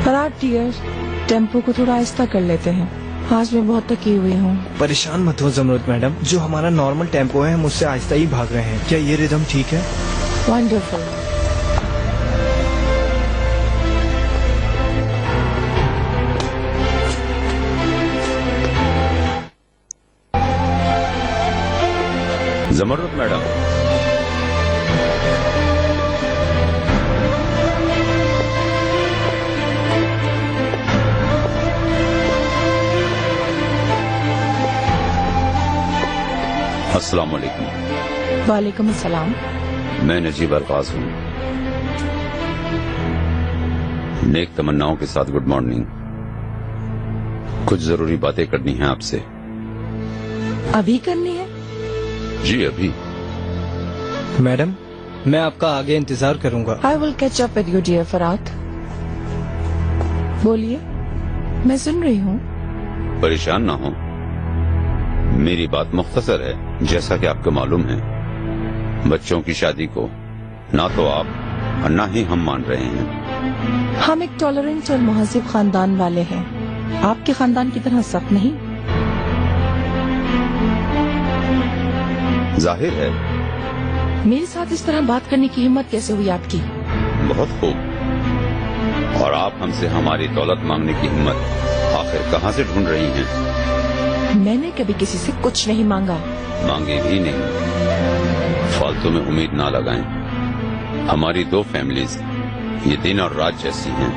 फराद dear, tempo को थोड़ा आहिस्ता कर लेते हैं। आज मैं बहुत थकी हुई हूँ। परेशान मत हो जमरुद मैडम, जो हमारा नॉर्मल टेम्पो है हम उससे आहिस्ता ही भाग रहे हैं। क्या ये रिदम ठीक है? वंडरफुल। जमरुद मैडम, अस्सलाम वालेकुम। वालेकुम अस्सलाम। मैं नजीब अरकाज हूँ। नेक तमन्नाओं के साथ गुड मॉर्निंग। कुछ जरूरी बातें करनी है आपसे। अभी करनी है? जी अभी। मैडम, मैं आपका आगे इंतजार करूंगा। I will catch up with you dear Farad. बोलिए, मैं सुन रही हूँ। परेशान ना हो, मेरी बात मुख्तसर है। जैसा कि आपको मालूम है, बच्चों की शादी को ना तो आप और ना ही हम मान रहे हैं। हम एक टॉलरेंट और मुहज़्ज़िब खानदान वाले हैं, आपके खानदान की तरह सख्त नहीं। जाहिर है। मेरे साथ इस तरह बात करने की हिम्मत कैसे हुई आपकी? बहुत खूब। और आप हमसे हमारी दौलत मांगने की हिम्मत आखिर कहाँ से ढूंढ रही हैं? मैंने कभी किसी से कुछ नहीं मांगा। मांगे भी नहीं। फालतू में उम्मीद ना लगाएं। हमारी दो फैमिलीज ये दिन और रात जैसी हैं।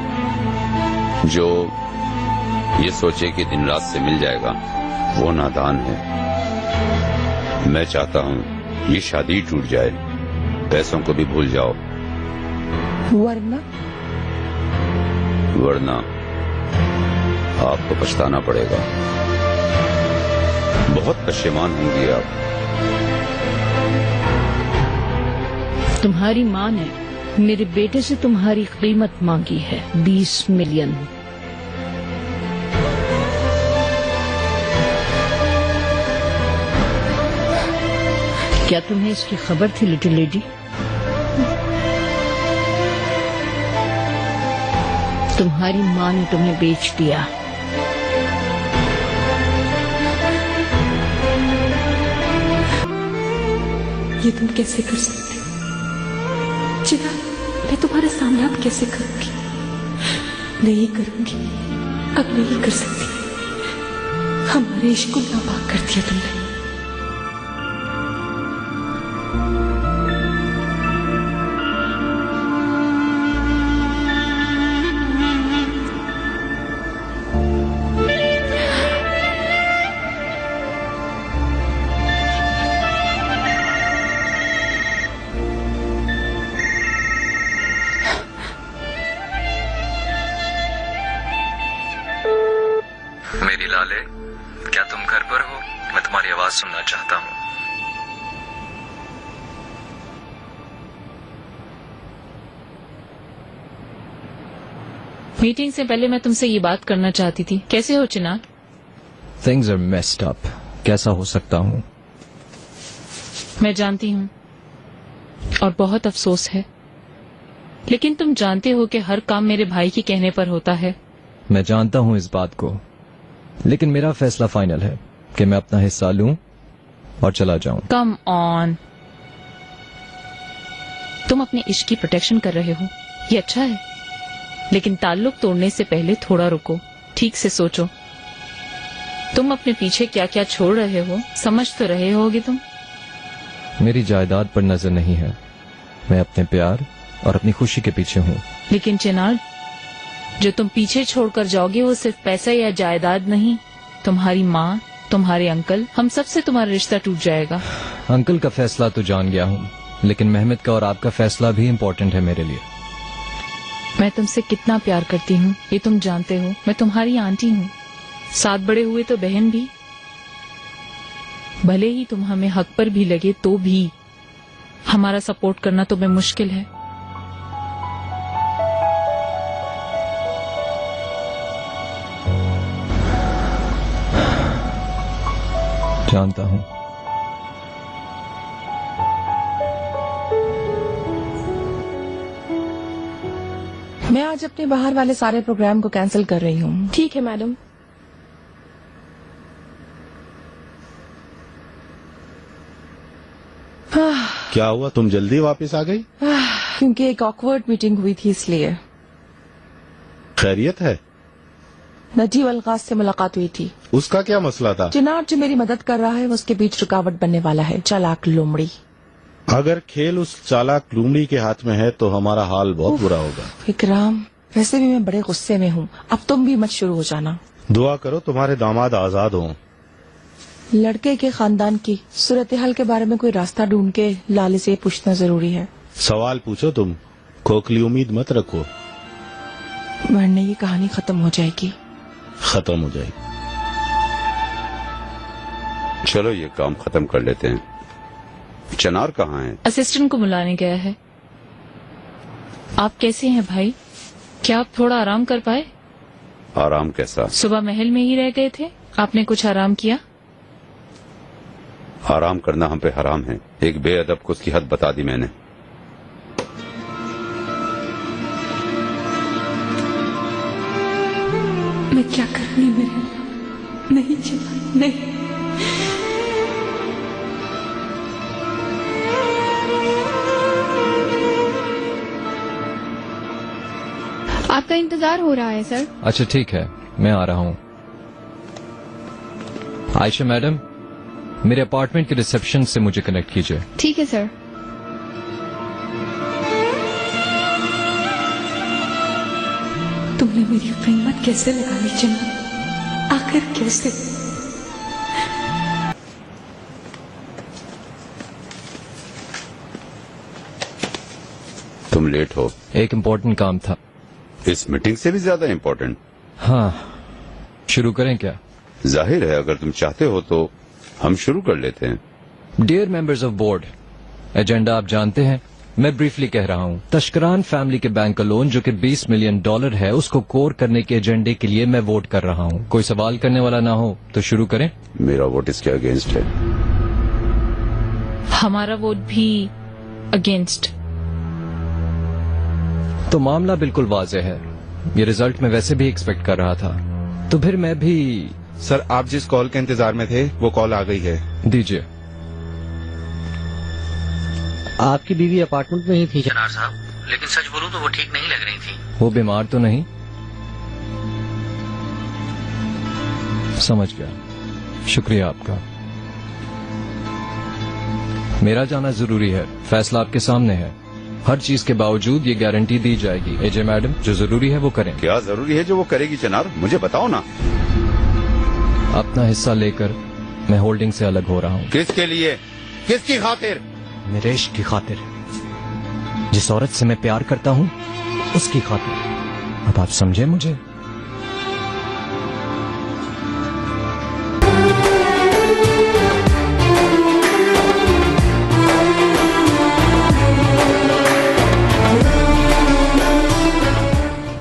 जो ये सोचे कि दिन रात से मिल जाएगा वो नादान है। मैं चाहता हूँ ये शादी टूट जाए, पैसों को भी भूल जाओ। वरना आपको पछताना पड़ेगा। बहुत पश्चिमान होंगी आप। तुम्हारी माँ ने मेरे बेटे से तुम्हारी कीमत मांगी है, 20 मिलियन। क्या तुम्हें इसकी खबर थी लिटिल लेडी? तुम्हारी माँ ने तुम्हें बेच दिया। ये तुम कैसे कर सकते हो चिरा? मैं तुम्हारे सामने अब कैसे करूंगी? नहीं करूंगी, अब नहीं कर सकती। हमारे इश्क को नापाक कर दिया तुमने। मेरी लाले, क्या तुम घर पर हो? मैं तुम्हारी आवाज सुनना चाहता हूँ। मीटिंग से पहले मैं तुमसे ये बात करना चाहती थी। कैसे हो चिनार? Things are messed up. कैसा हो सकता हूँ? मैं जानती हूँ और बहुत अफसोस है, लेकिन तुम जानते हो कि हर काम मेरे भाई के कहने पर होता है। मैं जानता हूँ इस बात को, लेकिन मेरा फैसला फाइनल है कि मैं अपना हिस्सा लूं और चला जाऊं। कम ऑन, तुम अपने इश्क की प्रोटेक्शन कर रहे हो, ये अच्छा है, लेकिन ताल्लुक तोड़ने से पहले थोड़ा रुको, ठीक से सोचो। तुम अपने पीछे क्या क्या छोड़ रहे हो, समझ तो रहे होगे तुम। मेरी जायदाद पर नजर नहीं है, मैं अपने प्यार और अपनी खुशी के पीछे हूँ। लेकिन चिनार, जो तुम पीछे छोड़कर जाओगे वो सिर्फ पैसा या जायदाद नहीं, तुम्हारी माँ, तुम्हारे अंकल, हम सब से तुम्हारा रिश्ता टूट जाएगा। अंकल का फैसला तो जान गया हूँ, लेकिन मेहमद का और आपका फैसला भी इम्पोर्टेंट है मेरे लिए। मैं तुमसे कितना प्यार करती हूँ ये तुम जानते हो। मैं तुम्हारी आंटी हूँ, साथ बड़े हुए तो बहन भी। भले ही तुम हमें हक पर भी लगे तो भी हमारा सपोर्ट करना तुम्हें मुश्किल है। जानता हूँ। मैं आज अपने बाहर वाले सारे प्रोग्राम को कैंसिल कर रही हूँ। ठीक है मैडम। क्या हुआ, तुम जल्दी वापस आ गई? क्योंकि एक ऑकवर्ड मीटिंग हुई थी इसलिए। खैरियत है? नजीब अलगाज से मुलाकात हुई थी। उसका क्या मसला था? चिनार जो मेरी मदद कर रहा है वो उसके बीच रुकावट बनने वाला है। चालाक लोमड़ी। अगर खेल उस चालाक लूमड़ी के हाथ में है तो हमारा हाल बहुत बुरा होगा। विक्रम, वैसे भी मैं बड़े गुस्से में हूँ, अब तुम भी मत शुरू हो जाना। दुआ करो तुम्हारे दामाद आजाद हों। लड़के के खानदान की सूरत हाल के बारे में कोई रास्ता ढूंढ के लाले से पूछना जरूरी है। सवाल पूछो तुम, खोखली उम्मीद मत रखो। वरना ये कहानी खत्म हो जाएगी। खत्म हो जाएगी। चलो ये काम खत्म कर लेते हैं। चनार कहाँ है? असिस्टेंट को बुलाने गया है। आप कैसे हैं भाई? क्या आप थोड़ा आराम कर पाए? आराम कैसा? सुबह महल में ही रह गए थे, आपने कुछ आराम किया? आराम करना हम पे हराम है। एक बेअदब को उसकी हद बता दी मैंने। मैं क्या करूंगी मेरे अल्लाह? नहीं चला, नहीं। आपका इंतजार हो रहा है सर। अच्छा ठीक है, मैं आ रहा हूँ। आयशा मैडम, मेरे अपार्टमेंट के रिसेप्शन से मुझे कनेक्ट कीजिए। ठीक है सर। तुमने मेरी कीमत कैसे लगा ली चना? आखिर कैसे? तुम लेट हो। एक इम्पोर्टेंट काम था। इस मीटिंग से भी ज्यादा इम्पोर्टेंट? हाँ, शुरू करें क्या? जाहिर है, अगर तुम चाहते हो तो हम शुरू कर लेते हैं। Dear members of board, agenda आप जानते हैं। मैं ब्रीफली कह रहा हूँ। तश्करान फैमिली के बैंक का लोन जो कि $20 मिलियन है, उसको कोर करने के एजेंडे के लिए मैं वोट कर रहा हूँ। कोई सवाल करने वाला ना हो तो शुरू करें। मेरा वोट इसके अगेंस्ट है। हमारा वोट भी अगेंस्ट। तो मामला बिल्कुल वाज़ेह है। ये रिजल्ट मैं वैसे भी एक्सपेक्ट कर रहा था, तो फिर मैं भी। सर, आप जिस कॉल के इंतजार में थे वो कॉल आ गई है। दीजिए। आपकी बीवी अपार्टमेंट में ही थी जनार साहब, लेकिन सच बोलूं तो वो ठीक नहीं लग रही थी। वो बीमार तो नहीं? समझ गया, शुक्रिया आपका। मेरा जाना जरूरी है, फैसला आपके सामने है। हर चीज के बावजूद ये गारंटी दी जाएगी। एजे मैडम, जो जरूरी है वो करें। क्या जरूरी है जो वो करेगी चनार? मुझे बताओ ना। अपना हिस्सा लेकर मैं होल्डिंग से अलग हो रहा हूँ। किसके लिए? किसकी खातिर? मेरे इश्क की खातिर। जिस औरत से मैं प्यार करता हूँ उसकी खातिर। अब आप समझे मुझे?